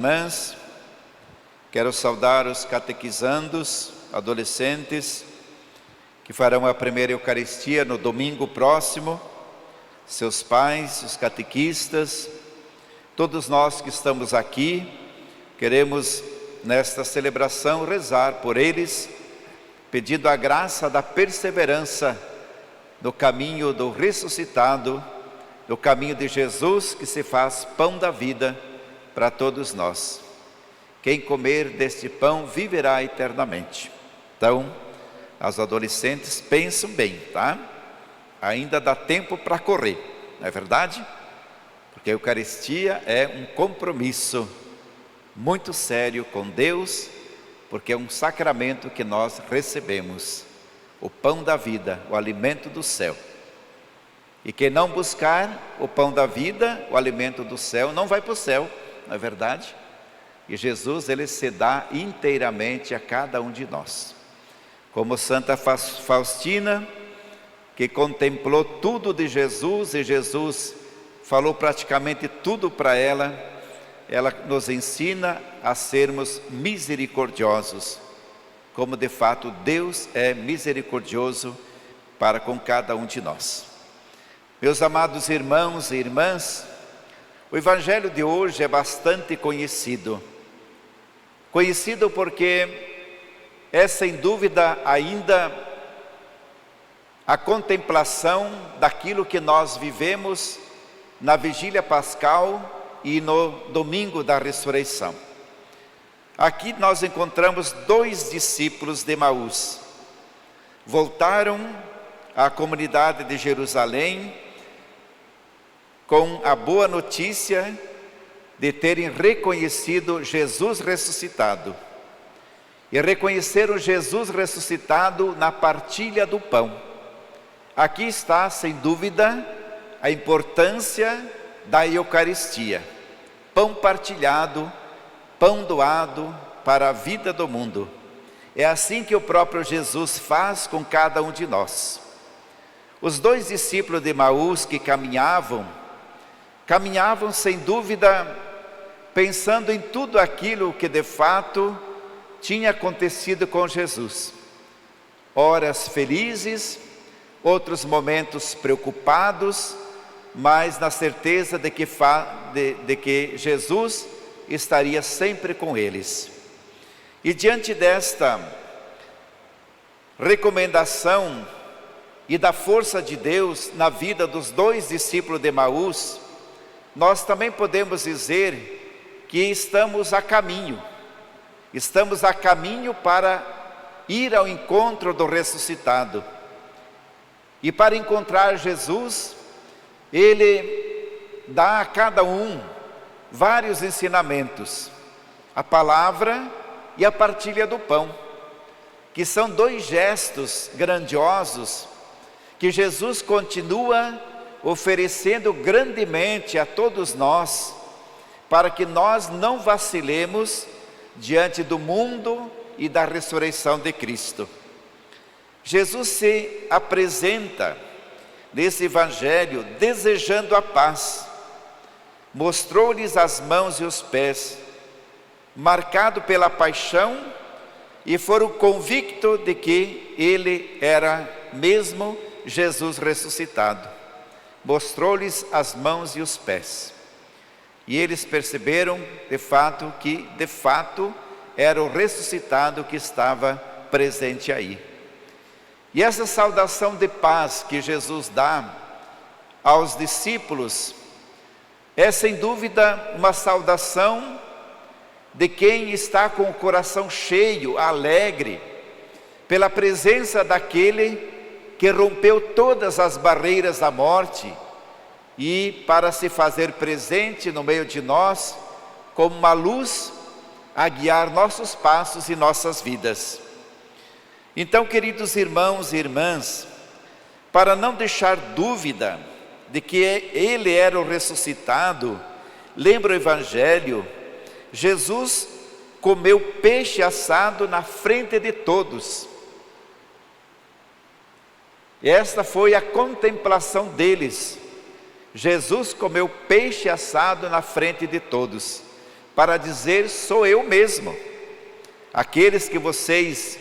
Irmãs, quero saudar os catequizandos, adolescentes, que farão a primeira Eucaristia no domingo próximo, seus pais, os catequistas, todos nós que estamos aqui, queremos nesta celebração rezar por eles, pedindo a graça da perseverança no caminho do ressuscitado, no caminho de Jesus que se faz pão da vida para todos nós. Quem comer deste pão viverá eternamente. Então, as adolescentes pensam bem, tá? Ainda dá tempo para correr, não é verdade? Porque a Eucaristia é um compromisso muito sério com Deus, porque é um sacramento que nós recebemos, o pão da vida, o alimento do céu. E quem não buscar o pão da vida, o alimento do céu, não vai para o céu, não é verdade? E Jesus, ele se dá inteiramente a cada um de nós. Como Santa Faustina, que contemplou tudo de Jesus, e Jesus falou praticamente tudo para ela, ela nos ensina a sermos misericordiosos, como de fato Deus é misericordioso para com cada um de nós. Meus amados irmãos e irmãs, o Evangelho de hoje é bastante conhecido. Conhecido porque é sem dúvida ainda a contemplação daquilo que nós vivemos na vigília pascal e no domingo da ressurreição. Aqui nós encontramos dois discípulos de Emaús. Voltaram à comunidade de Jerusalém com a boa notícia de terem reconhecido Jesus ressuscitado. E reconheceram Jesus ressuscitado na partilha do pão. Aqui está, sem dúvida, a importância da Eucaristia. Pão partilhado, pão doado para a vida do mundo. É assim que o próprio Jesus faz com cada um de nós. Os dois discípulos de Emaús que caminhavam sem dúvida pensando em tudo aquilo que de fato tinha acontecido com Jesus. Horas felizes, outros momentos preocupados, mas na certeza de que Jesus estaria sempre com eles. E diante desta recomendação e da força de Deus na vida dos dois discípulos de Emaús, nós também podemos dizer que estamos a caminho para ir ao encontro do ressuscitado. E para encontrar Jesus, Ele dá a cada um vários ensinamentos, a palavra e a partilha do pão, que são dois gestos grandiosos que Jesus continua oferecendo grandemente a todos nós, para que nós não vacilemos diante do mundo e da ressurreição de Cristo. Jesus se apresenta nesse Evangelho desejando a paz, mostrou-lhes as mãos e os pés, marcado pela paixão, e foram convictos de que Ele era mesmo Jesus ressuscitado. Mostrou-lhes as mãos e os pés. E eles perceberam que de fato era o ressuscitado que estava presente aí. E essa saudação de paz que Jesus dá aos discípulos é sem dúvida uma saudação de quem está com o coração cheio, alegre, pela presença daquele que rompeu todas as barreiras da morte e para se fazer presente no meio de nós como uma luz a guiar nossos passos e nossas vidas. Então, queridos irmãos e irmãs, para não deixar dúvida de que Ele era o ressuscitado, lembra o Evangelho, Jesus comeu peixe assado na frente de todos. E esta foi a contemplação deles. Jesus comeu peixe assado na frente de todos, para dizer: sou eu mesmo. Aqueles que vocês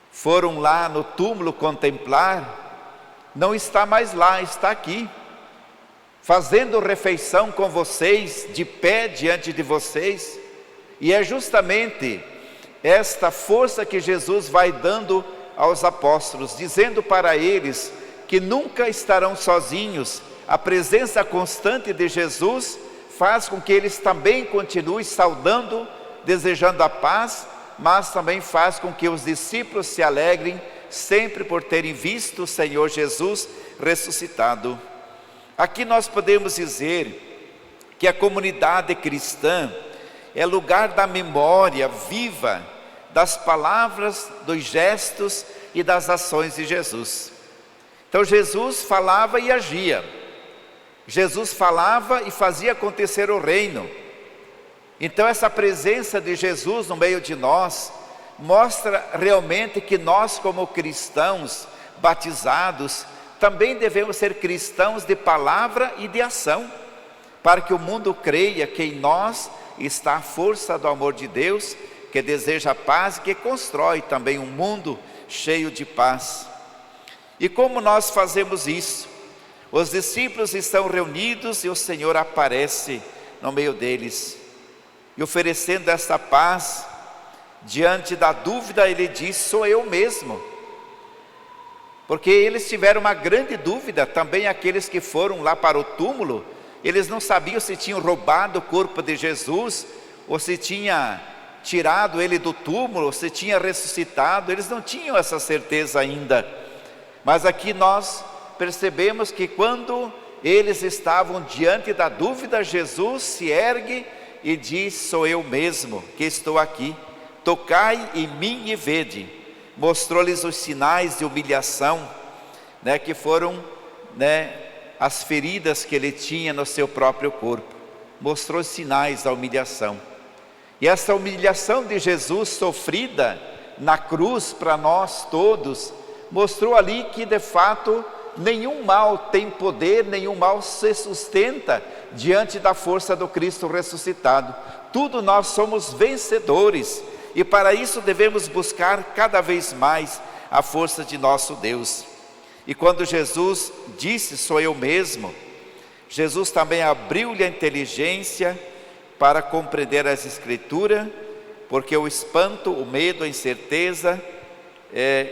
foram lá no túmulo contemplar, não está mais lá, está aqui, fazendo refeição com vocês, de pé diante de vocês. E é justamente esta força que Jesus vai dando aos apóstolos, dizendo para eles que nunca estarão sozinhos. A presença constante de Jesus faz com que eles também continuem saudando, desejando a paz, mas também faz com que os discípulos se alegrem sempre por terem visto o Senhor Jesus ressuscitado. Aqui nós podemos dizer que a comunidade cristã é lugar da memória viva das palavras, dos gestos e das ações de Jesus. Então Jesus falava e agia. Jesus falava e fazia acontecer o reino. Então essa presença de Jesus no meio de nós mostra realmente que nós, como cristãos batizados, também devemos ser cristãos de palavra e de ação, para que o mundo creia que em nós está a força do amor de Deus, que deseja a paz e que constrói também um mundo cheio de paz. E como nós fazemos isso? Os discípulos estão reunidos e o Senhor aparece no meio deles. E oferecendo esta paz, diante da dúvida, ele diz: sou eu mesmo. Porque eles tiveram uma grande dúvida, também aqueles que foram lá para o túmulo, eles não sabiam se tinham roubado o corpo de Jesus, ou se tinha tirado ele do túmulo, ou se tinha ressuscitado. Eles não tinham essa certeza ainda. Mas aqui nós percebemos que quando eles estavam diante da dúvida, Jesus se ergue e diz: sou eu mesmo que estou aqui, tocai em mim e vede. Mostrou-lhes os sinais de humilhação, que foram as feridas que ele tinha no seu próprio corpo. Mostrou os sinais da humilhação. E essa humilhação de Jesus sofrida na cruz para nós todos, mostrou ali que de fato nenhum mal tem poder, nenhum mal se sustenta diante da força do Cristo ressuscitado. Tudo nós somos vencedores, e para isso devemos buscar cada vez mais a força de nosso Deus. E quando Jesus disse: sou eu mesmo, Jesus também abriu-lhe a inteligência para compreender as Escrituras, porque o espanto, o medo, a incerteza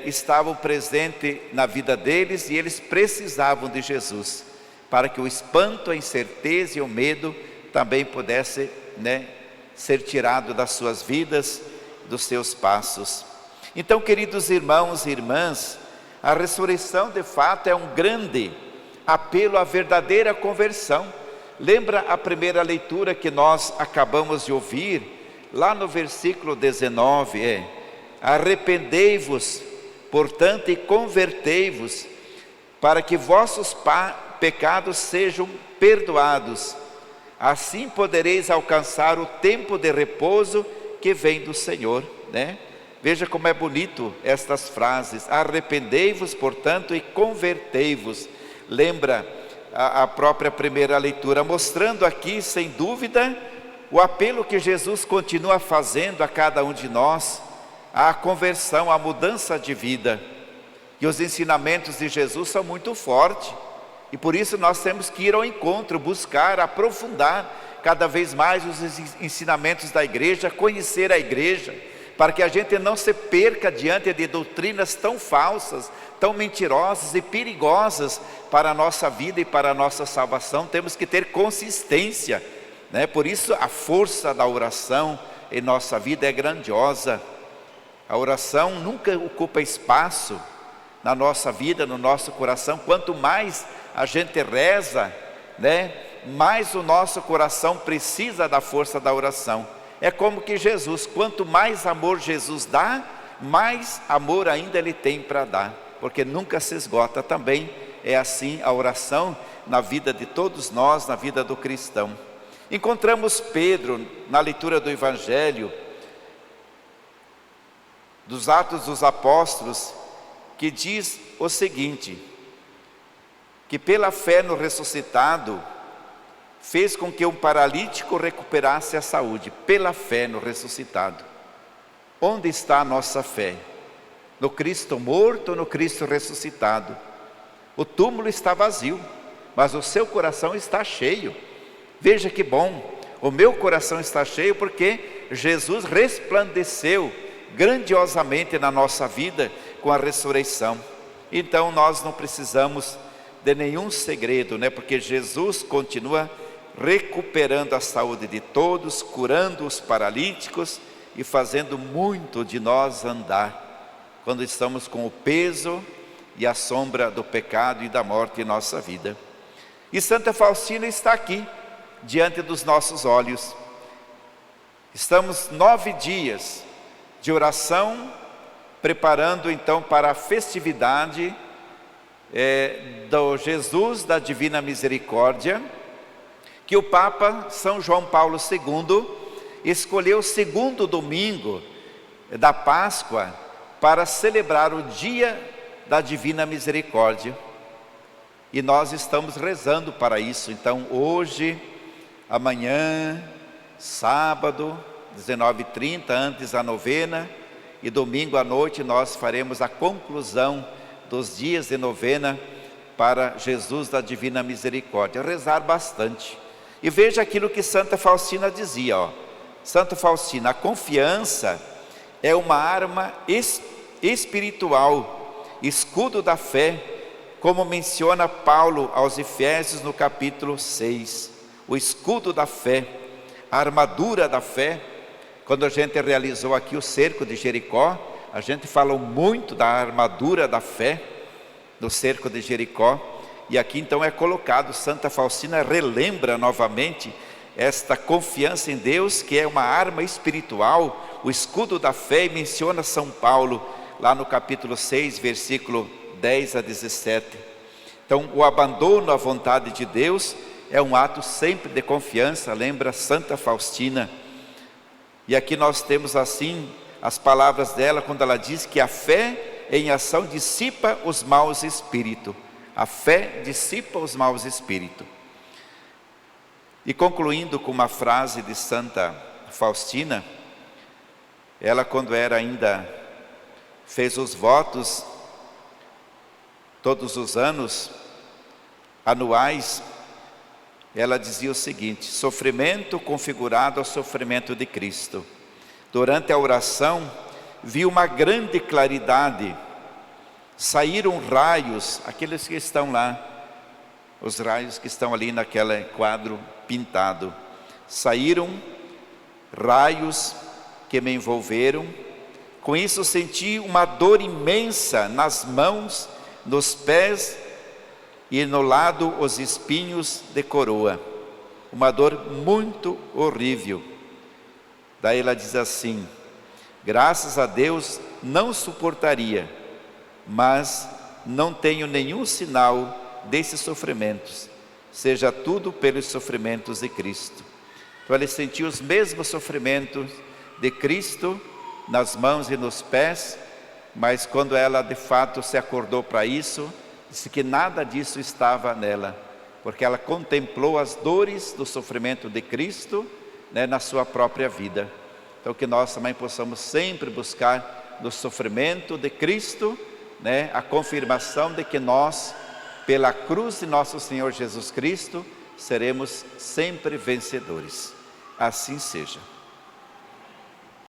estavam presentes na vida deles, e eles precisavam de Jesus, para que o espanto, a incerteza e o medo também pudesse ser tirado das suas vidas, dos seus passos. Então, queridos irmãos e irmãs, a ressurreição de fato é um grande apelo à verdadeira conversão. Lembra a primeira leitura que nós acabamos de ouvir? Lá no versículo 19 arrependei-vos, portanto, e convertei-vos, para que vossos pecados sejam perdoados. Assim podereis alcançar o tempo de repouso que vem do Senhor. Veja como é bonito estas frases: arrependei-vos, portanto, e convertei-vos. Lembra a própria primeira leitura, mostrando aqui, sem dúvida, o apelo que Jesus continua fazendo a cada um de nós, a conversão, a mudança de vida. E os ensinamentos de Jesus são muito fortes, e por isso nós temos que ir ao encontro, buscar, aprofundar cada vez mais os ensinamentos da igreja, conhecer a igreja, para que a gente não se perca diante de doutrinas tão falsas, tão mentirosas e perigosas para a nossa vida e para a nossa salvação. Temos que ter consistência, Por isso a força da oração em nossa vida é grandiosa. A oração nunca ocupa espaço na nossa vida, no nosso coração. Quanto mais a gente reza, mais o nosso coração precisa da força da oração. É como que Jesus, quanto mais amor Jesus dá, mais amor ainda Ele tem para dar, porque nunca se esgota. Também é assim a oração na vida de todos nós, na vida do cristão. Encontramos Pedro na leitura do Evangelho, dos Atos dos Apóstolos, que diz o seguinte: que pela fé no ressuscitado, fez com que um paralítico recuperasse a saúde, pela fé no ressuscitado. Onde está a nossa fé? No Cristo morto ou no Cristo ressuscitado? O túmulo está vazio, mas o seu coração está cheio. Veja que bom, o meu coração está cheio porque Jesus resplandeceu grandiosamente na nossa vida com a ressurreição. Então nós não precisamos de nenhum segredo, né? Porque Jesus continua recuperando a saúde de todos, curando os paralíticos e fazendo muito de nós andar, quando estamos com o peso e a sombra do pecado e da morte em nossa vida. E Santa Faustina está aqui, diante dos nossos olhos. Estamos 9 dias de oração, preparando então para a festividade do Jesus da Divina Misericórdia, que o Papa São João Paulo II escolheu o segundo domingo da Páscoa para celebrar o dia da Divina Misericórdia. E nós estamos rezando para isso. Então hoje, amanhã, sábado, 19h30, antes da novena, e domingo à noite nós faremos a conclusão dos dias de novena para Jesus da Divina Misericórdia. Rezar bastante. E veja aquilo que Santa Faustina dizia, ó. Santa Faustina: a confiança é uma arma espiritual, escudo da fé, como menciona Paulo aos Efésios no capítulo 6. O escudo da fé, a armadura da fé. Quando a gente realizou aqui o cerco de Jericó, a gente falou muito da armadura da fé, do cerco de Jericó. E aqui então é colocado, Santa Faustina relembra novamente esta confiança em Deus, que é uma arma espiritual, o escudo da fé, e menciona São Paulo, lá no capítulo 6, versículo 10 a 17. Então, o abandono à vontade de Deus é um ato sempre de confiança, lembra Santa Faustina. E aqui nós temos assim as palavras dela, quando ela diz que a fé em ação dissipa os maus espíritos. A fé dissipa os maus espíritos. E concluindo com uma frase de Santa Faustina, ela, quando era ainda, fez os votos todos os anos anuais, ela dizia o seguinte: sofrimento configurado ao sofrimento de Cristo. Durante a oração, vi uma grande claridade, saíram raios, aqueles que estão lá, os raios que estão ali naquele quadro pintado, saíram raios que me envolveram. Com isso senti uma dor imensa nas mãos, nos pés e no lado os espinhos de coroa, uma dor muito horrível. Daí ela diz assim: graças a Deus não suportaria, mas não tenho nenhum sinal desses sofrimentos, seja tudo pelos sofrimentos de Cristo. Então ela sentiu os mesmos sofrimentos de Cristo nas mãos e nos pés, mas quando ela de fato se acordou para isso, disse que nada disso estava nela, porque ela contemplou as dores do sofrimento de Cristo, né, na sua própria vida. Então que nós também possamos sempre buscar no sofrimento de Cristo, né, a confirmação de que nós, pela cruz de nosso Senhor Jesus Cristo, seremos sempre vencedores. Assim seja.